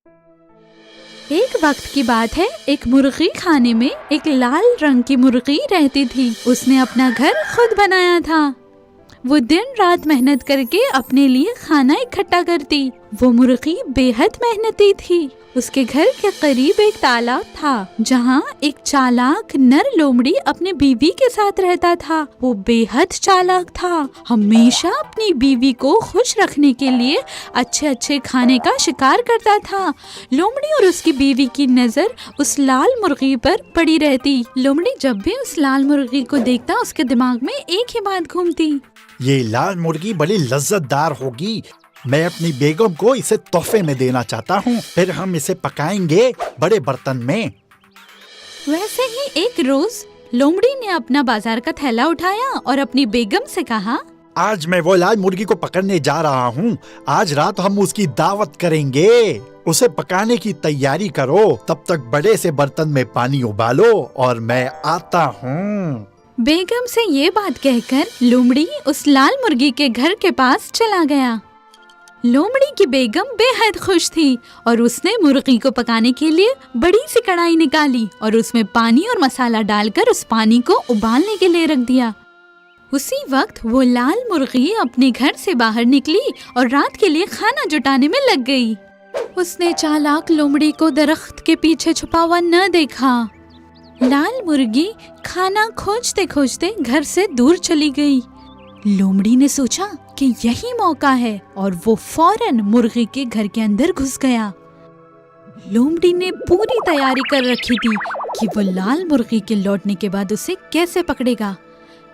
ایک وقت کی بات ہے، ایک مرغی خانے میں ایک لال رنگ کی مرغی رہتی تھی۔ اس نے اپنا گھر خود بنایا تھا۔ وہ دن رات محنت کر کے اپنے لیے کھانا اکٹھا کرتی۔ وہ مرغی بے حد محنتی تھی۔ اس کے گھر کے قریب ایک تالاب تھا جہاں ایک چالاک نر لومڑی اپنی بیوی کے ساتھ رہتا تھا۔ وہ بے حد چالاک تھا، ہمیشہ اپنی بیوی کو خوش رکھنے کے لیے اچھے کھانے کا شکار کرتا تھا۔ لومڑی اور اس کی بیوی کی نظر اس لال مرغی پر پڑی رہتی۔ لومڑی جب بھی اس لال مرغی کو دیکھتا اس کے دماغ میں ایک ہی بات گھومتی، یہ لال مرغی بڑی لذت دار ہوگی، میں اپنی بیگم کو اسے تحفے میں دینا چاہتا ہوں، پھر ہم اسے پکائیں گے بڑے برتن میں۔ ویسے ہی ایک روز لومڑی نے اپنا بازار کا تھیلا اٹھایا اور اپنی بیگم سے کہا، آج میں وہ لال مرغی کو پکڑنے جا رہا ہوں، آج رات ہم اس کی دعوت کریں گے، اسے پکانے کی تیاری کرو، تب تک بڑے سے برتن میں پانی ابالو اور میں آتا ہوں۔ بیگم سے یہ بات کہہ کر لومڑی اس لال مرغی کے گھر کے پاس چلا گیا۔ لومڑی کی بیگم بے حد خوش تھی اور اس نے مرغی کو پکانے کے لیے بڑی سی کڑھائی نکالی اور اس میں پانی اور مسالہ ڈال کر اس پانی کو ابالنے کے لیے رکھ دیا۔ اسی وقت وہ لال مرغی اپنے گھر سے باہر نکلی اور رات کے لیے کھانا جٹانے میں لگ گئی۔ اس نے چالاک لومڑی کو درخت کے پیچھے چھپا ہوا نہ دیکھا۔ لال مرغی کھانا کھوجتے کھوجتے گھر سے دور چلی گئی۔ لومڑی نے سوچا کہ یہی موقع ہے اور وہ فوراً مرغی کے گھر کے اندر گھس گیا۔ لومڑی نے پوری تیاری کر رکھی تھی کہ وہ لال مرغی کے لوٹنے کے بعد اسے کیسے پکڑے گا۔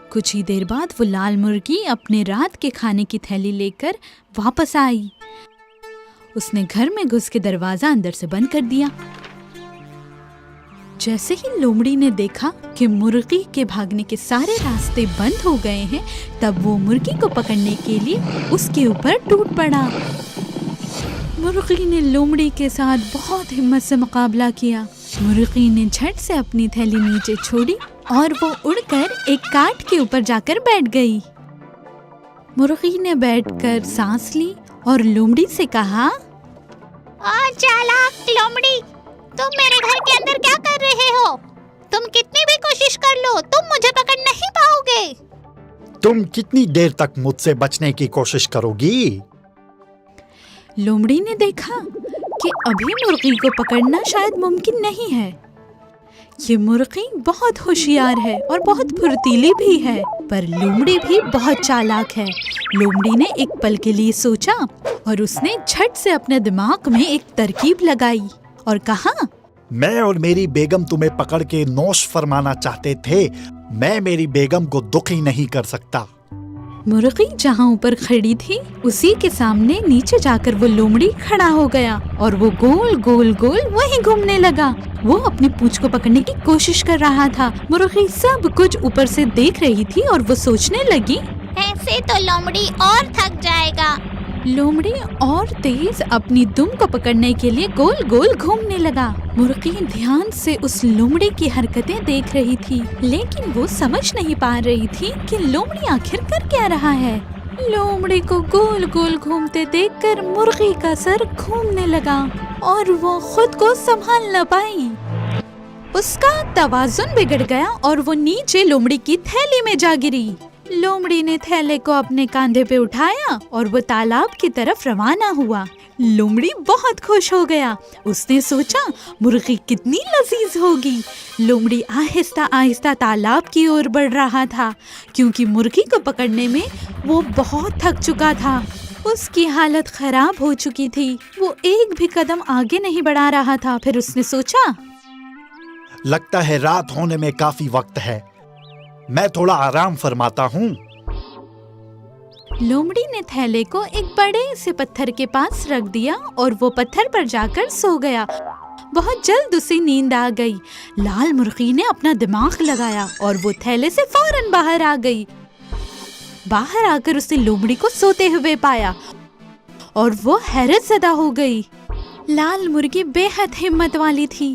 کچھ ہی دیر بعد وہ لال مرغی اپنے رات کے کھانے کی تھیلی لے کر واپس آئی۔ اس نے گھر میں گھس کے دروازہ اندر سے بند کر دیا۔ جیسے ہی لومڑی نے دیکھا کہ مرغی کے بھاگنے کے سارے راستے بند ہو گئے ہیں، تب وہ مرغی کو پکڑنے کے لیے اس کے اوپر ٹوٹ پڑا۔ مرغی نے لومڑی کے ساتھ بہت ہمت سے مقابلہ کیا۔ مرغی نے جھٹ سے اپنی تھیلی نیچے چھوڑی اور وہ اڑ کر ایک کاٹ کے اوپر جا کر بیٹھ گئی۔ مرغی نے بیٹھ کر سانس لی اور لومڑی سے کہا، چالاک لومڑی، تم میرے گھر کے اندر کیا کر رہے ہو؟ تم کتنی بھی کوشش کر لو، تم مجھے پکڑ نہیں پاؤ گے۔ تم کتنی دیر تک مجھ سے بچنے کی کوشش کرو گی؟ لومڑی نے دیکھا کہ ابھی مرغی کو پکڑنا شاید ممکن نہیں ہے۔ یہ مرغی بہت ہوشیار ہے اور بہت پھرتیلی بھی ہے، پر لومڑی بھی بہت چالاک ہے۔ لومڑی نے ایک پل کے لیے سوچا اور اس نے جھٹ سے اپنے دماغ میں ایک ترکیب لگائی اور کہا، میں اور میری بیگم تمہیں پکڑ کے نوش فرمانا چاہتے تھے، میں میری بیگم کو دکھی نہیں کر سکتا۔ مرغی جہاں اوپر کھڑی تھی اسی کے سامنے نیچے جا کر وہ لومڑی کھڑا ہو گیا اور وہ گول گول گول وہیں گھومنے لگا۔ وہ اپنی پونچھ کو پکڑنے کی کوشش کر رہا تھا۔ مرغی سب کچھ اوپر سے دیکھ رہی تھی اور وہ سوچنے لگی، ایسے تو لومڑی اور تھک جائے گا۔ لومڑی اور تیز اپنی دم کو پکڑنے کے لیے گول گول گھومنے لگا۔ مرغی دھیان سے اس لومڑی کی حرکتیں دیکھ رہی تھی، لیکن وہ سمجھ نہیں پا رہی تھی کہ لومڑی آخر کر کیا رہا ہے۔ لومڑی کو گول گول گھومتے دیکھ کر مرغی کا سر گھومنے لگا اور وہ خود کو سنبھال نہ پائی۔ اس کا توازن بگڑ گیا اور وہ نیچے لومڑی کی تھیلی میں جا گری۔ لومڑی نے تھیلے کو اپنے کاندھے پہ اٹھایا اور وہ تالاب کی طرف روانہ ہوا۔ لومڑی بہت خوش ہو گیا۔ اس نے سوچا مرغی کتنی لذیذ ہوگی۔ لومڑی آہستہ آہستہ تالاب کی اور بڑھ رہا تھا کیونکہ مرغی کو پکڑنے میں وہ بہت تھک چکا تھا۔ اس کی حالت خراب ہو چکی تھی، وہ ایک بھی قدم آگے نہیں بڑھا رہا تھا۔ پھر اس نے سوچا، لگتا ہے رات ہونے میں کافی وقت ہے، میں تھوڑا آرام فرماتا ہوں۔ لومڑی نے تھیلے کو ایک بڑے سے پتھر کے پاس رکھ دیا اور وہ پتھر پر جا کر سو گیا۔ بہت جلد اسے نیند آ گئی۔ لال مرغی نے اپنا دماغ لگایا اور وہ تھیلے سے فوراً باہر آ گئی۔ باہر آ کر اس نے لومڑی کو سوتے ہوئے پایا اور وہ حیرت زدہ ہو گئی۔ لال مرغی بے حد ہمت والی تھی۔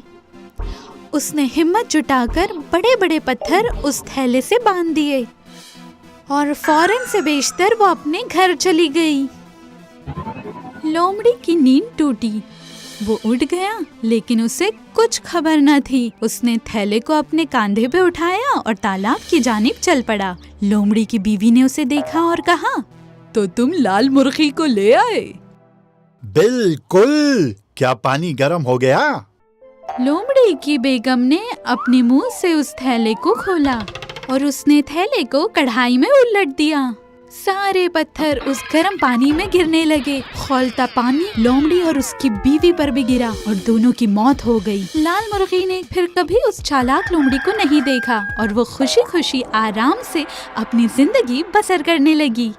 اس نے ہمت جٹا کر بڑے بڑے پتھر اس تھیلے سے باندھ دیے اور فوراً سے بیشتر وہ اپنے گھر چلی گئی۔ لومڑی کی نیند ٹوٹی۔ وہ اٹھ گیا لیکن اسے کچھ خبر نہ تھی۔ اس نے تھیلے کو اپنے کاندھے پہ اٹھایا اور تالاب کی جانب چل پڑا۔ لومڑی کی بیوی نے اسے دیکھا اور کہا، تو تم لال مرغی کو لے آئے؟ بالکل، کیا پانی گرم ہو گیا؟ لومڑی کی بیگم نے اپنے منہ سے اس تھیلے کو کھولا اور اس نے تھیلے کو کڑھائی میں الٹ دیا۔ سارے پتھر اس گرم پانی میں گرنے لگے۔ کھولتا پانی لومڑی اور اس کی بیوی پر بھی گرا اور دونوں کی موت ہو گئی۔ لال مرغی نے پھر کبھی اس چالاک لومڑی کو نہیں دیکھا اور وہ خوشی خوشی آرام سے اپنی زندگی بسر کرنے لگی۔